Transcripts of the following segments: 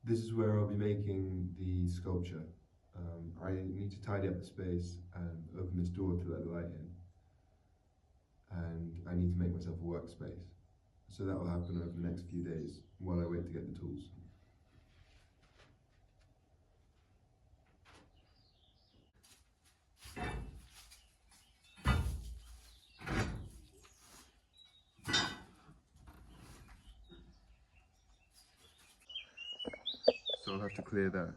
This is where I'll be making the sculpture. I need to tidy up the space and open this door to let the light in. And I need to make myself a workspace. So that will happen over the next few days while I wait to get the tools. So I'll have to clear that.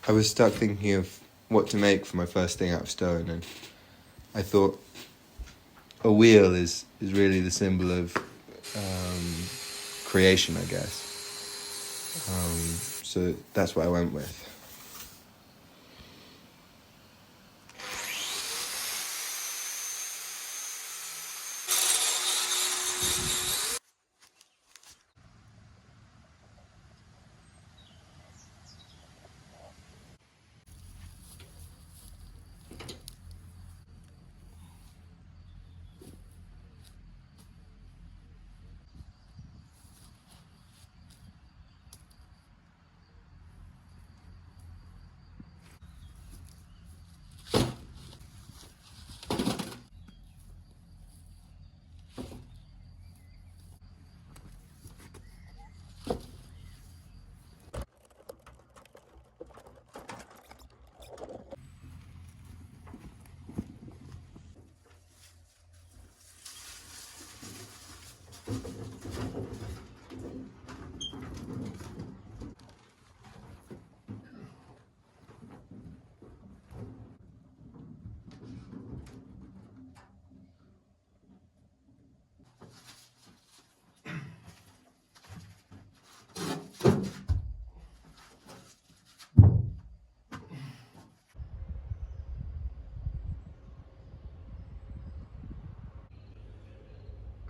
I was stuck thinking of what to make for my first thing out of stone, and I thought a wheel is really the symbol of creation, I guess. So that's what I went with.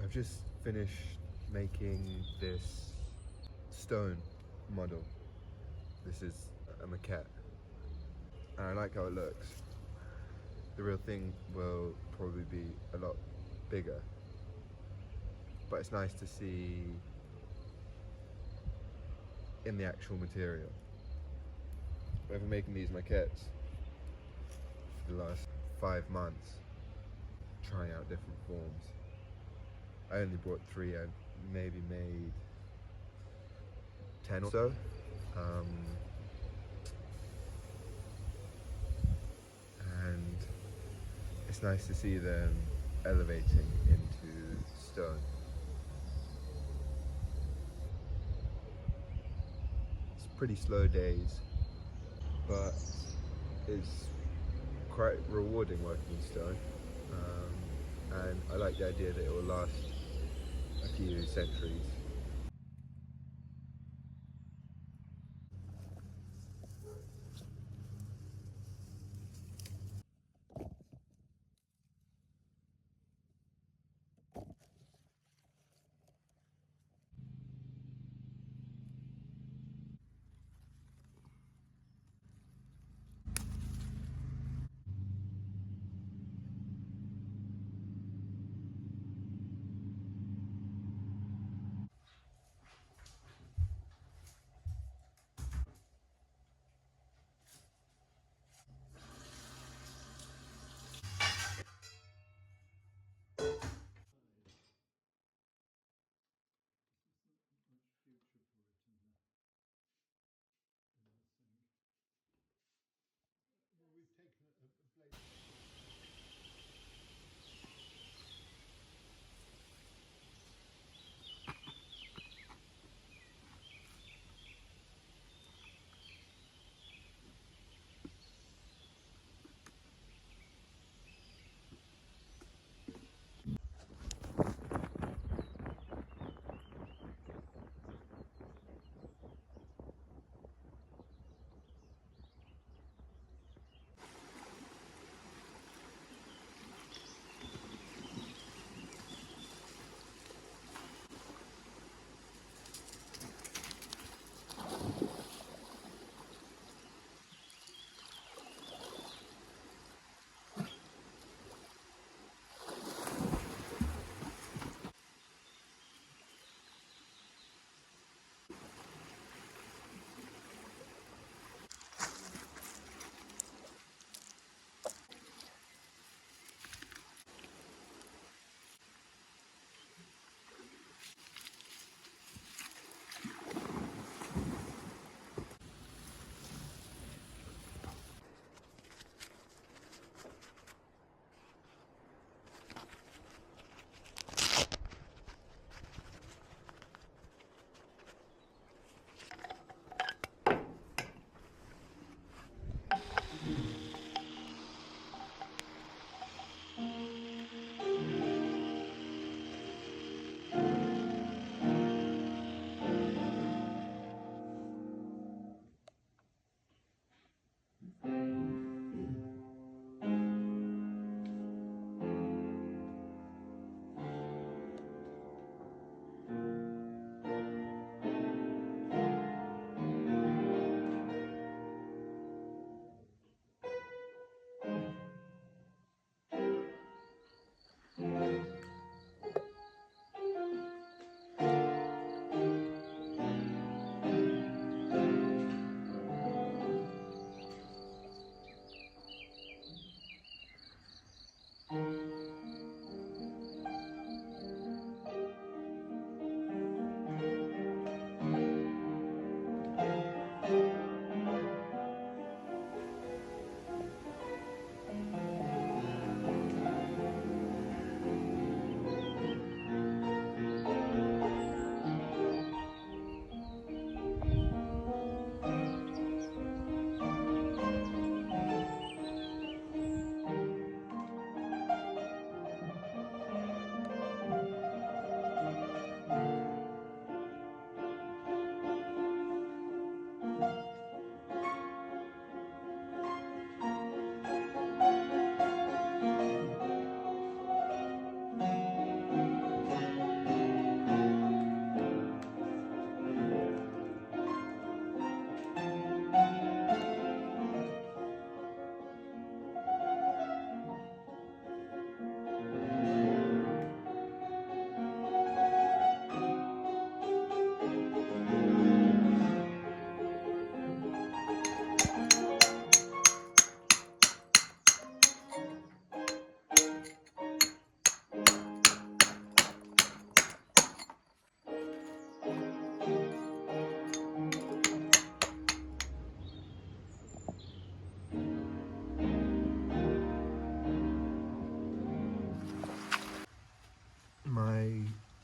I've just finished making this stone model. This is a maquette, and I like how it looks. The real thing will probably be a lot bigger, but it's nice to see in the actual material. I've been making these maquettes for the last 5 months, trying out different forms. I only bought 3, I maybe made 10 or so. And it's nice to see them elevating into stone. It's pretty slow days, but it's quite rewarding working in stone. And I like the idea that it will last a few centuries.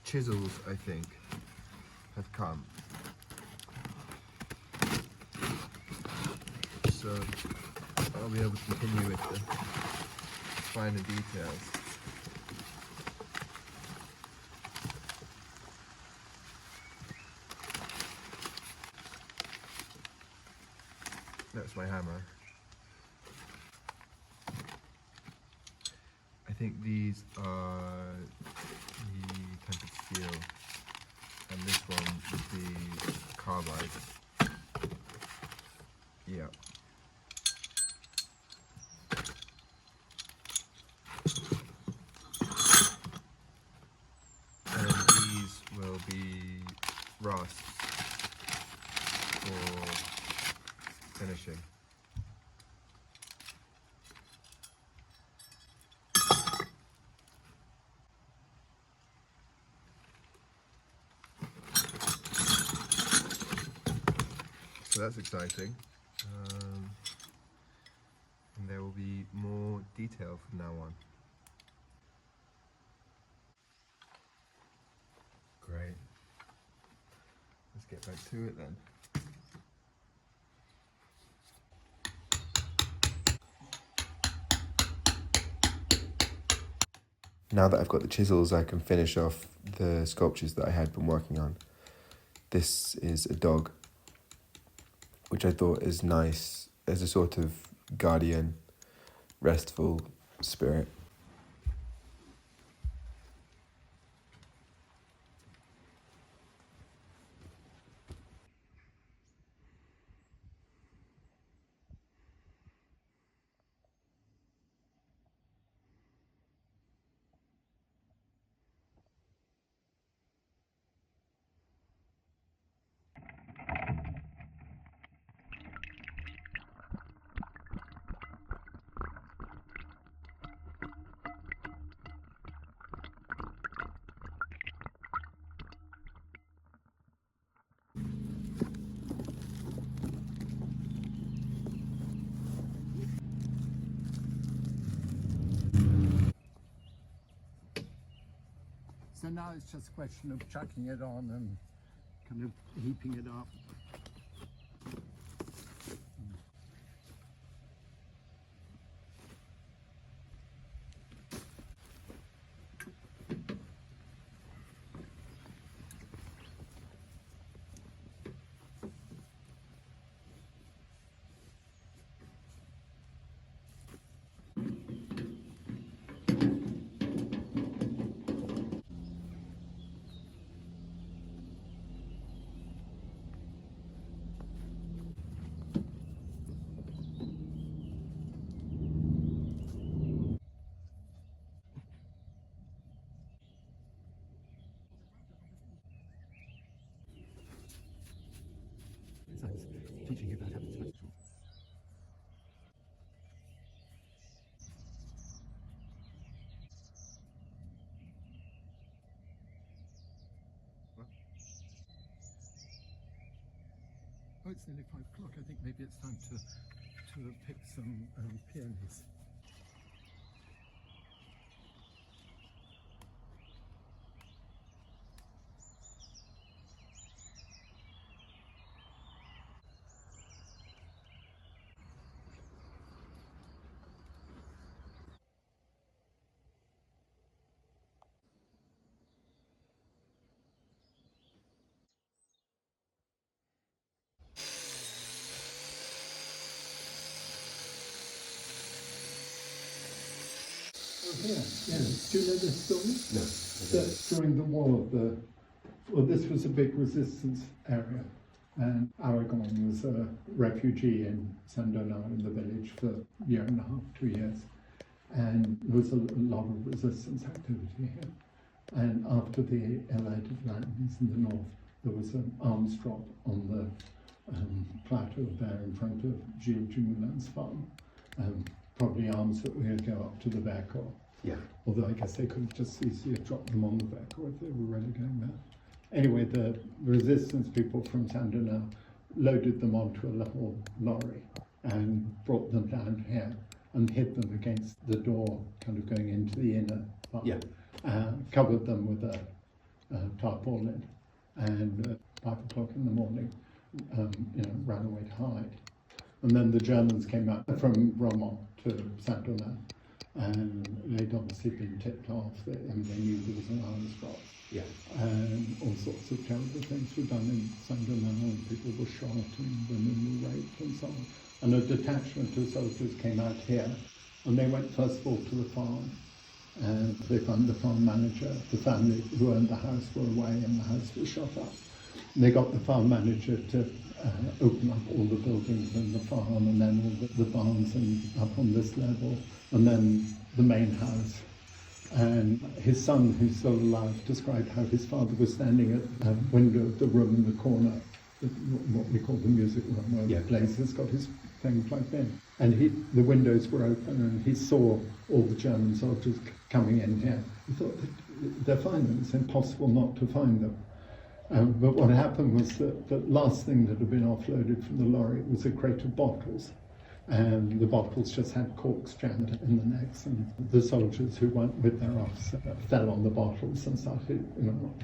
chisels, I think, have come. So I'll be able to continue with the finer details. That's my hammer. I think these are the tempered steel, and this one is the carbide. Yeah. And these will be rasps for finishing. So that's exciting. And there will be more detail from now on. Great. Let's get back to it then. Now that I've got the chisels, I can finish off the sculptures that I had been working on. This is a dog, which I thought is nice as a sort of guardian, restful spirit. So now it's just a question of chucking it on and kind of heaping it up. Teaching you about having special. Oh, it's nearly 5 o'clock. I think maybe it's time to pick some peonies. Here, yes. Do you know this story? No. That during the war, this was a big resistance area, and Aragon was a refugee in Saint-Donat in the village for a year and a half, 2 years, and there was a lot of resistance activity here. And after the Allied landings in the north, there was an arms drop on the plateau there in front of Gilles Dumoulin's farm. Probably arms that were going to go up to the Vercors. Yeah. Although I guess they could have just easily dropped them on the Vercors if they were really going there. Anyway, the resistance people from Saint-Donat loaded them onto a little lorry and brought them down here and hid them against the door, kind of going into the inner part. Yeah. Covered them with a tarpaulin, and at 5 o'clock in the morning, ran away to hide. And then the Germans came out from Romont to Saint-Donat, and they'd obviously been tipped off. They knew there was an arms drop. Yeah. And all sorts of terrible things were done in Saint-Donat, and people were shot and women were raped and so on. And a detachment of soldiers came out here, and they went first of all to the farm, and they found the farm manager. The family who owned the house were away, and the house was shot up. And they got the farm manager to open up all the buildings in the farm, and then all the barns and up on this level, and then the main house. And his son, who's still alive, described how his father was standing at the window of the room in the corner, what we call the music room, where Blaise has got his thing plugged in. And the windows were open, and he saw all the German soldiers coming in here. He thought, they're fine, it's impossible not to find them. But what happened was that the last thing that had been offloaded from the lorry was a crate of bottles. And the bottles just had corks jammed in the necks, and the soldiers who went with their officer fell on the bottles and started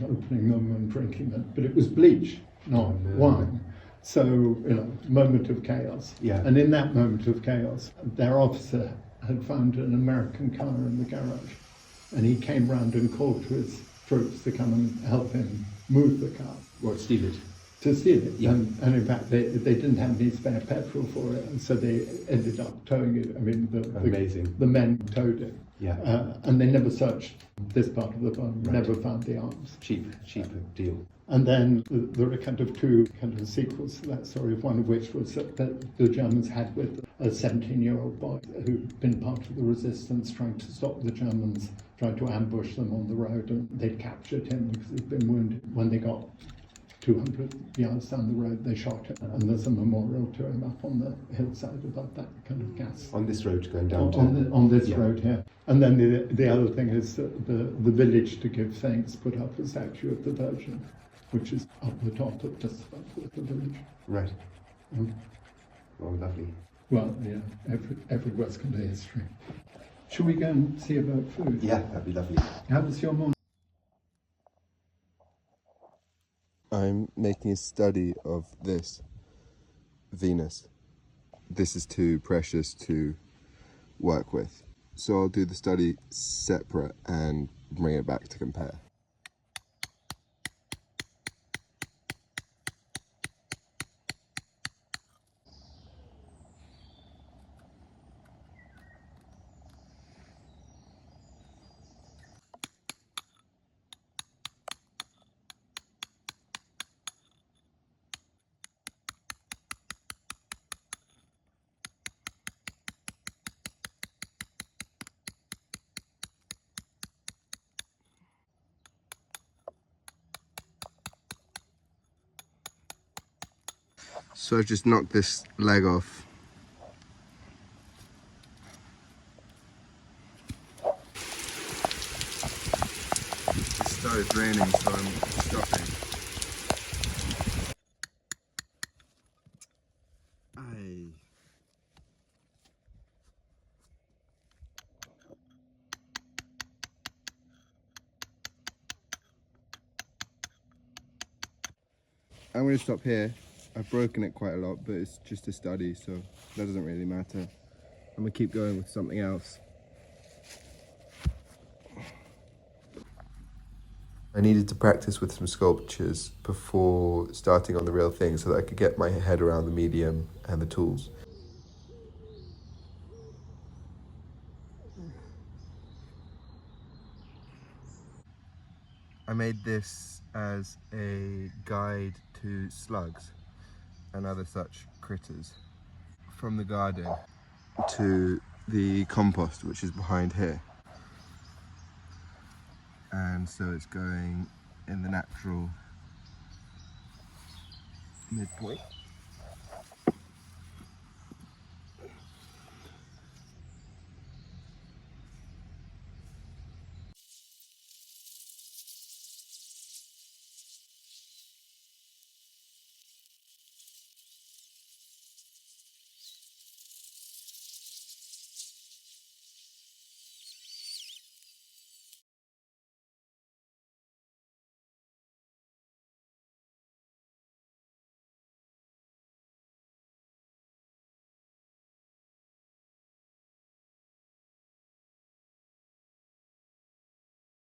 opening them and drinking them. But it was bleach, not wine. So, moment of chaos. Yeah. And in that moment of chaos, their officer had found an American car in the garage, and he came round and called to his troops to come and help him move the car. What, steal it? To steal it. Yeah. And in fact, they didn't have any spare petrol for it, and so they ended up towing it. I mean, the men towed it. Yeah. And they never searched this part of the farm, never found the arms. Cheap deal. And then there are kind of two sequels to that story, one of which was that the Germans had with a 17-year-old boy who'd been part of the resistance trying to stop the Germans, trying to ambush them on the road, and they'd captured him because he'd been wounded. When they got 200 yards down the road, they shot him, and there's a memorial to him up on the hillside above that kind of gas. On this road going down on this road here. And then the other thing is that the village, to give thanks, put up a statue of the Virgin, which is up the top of just about the village. Right. Oh, lovely. Well, yeah, everywhere's got a history. Shall we go and see about food? Yeah, that'd be lovely. How was your morning? I'm making a study of this, Venus. This is too precious to work with. So I'll do the study separate and bring it back to compare. So I've just knocked this leg off. It started raining, so I'm stopping. I'm going to stop here. I've broken it quite a lot, but it's just a study, so that doesn't really matter. I'm going to keep going with something else. I needed to practice with some sculptures before starting on the real thing so that I could get my head around the medium and the tools. I made this as a guide to slugs and other such critters. From the garden to the compost, which is behind here. And so it's going in the natural midpoint.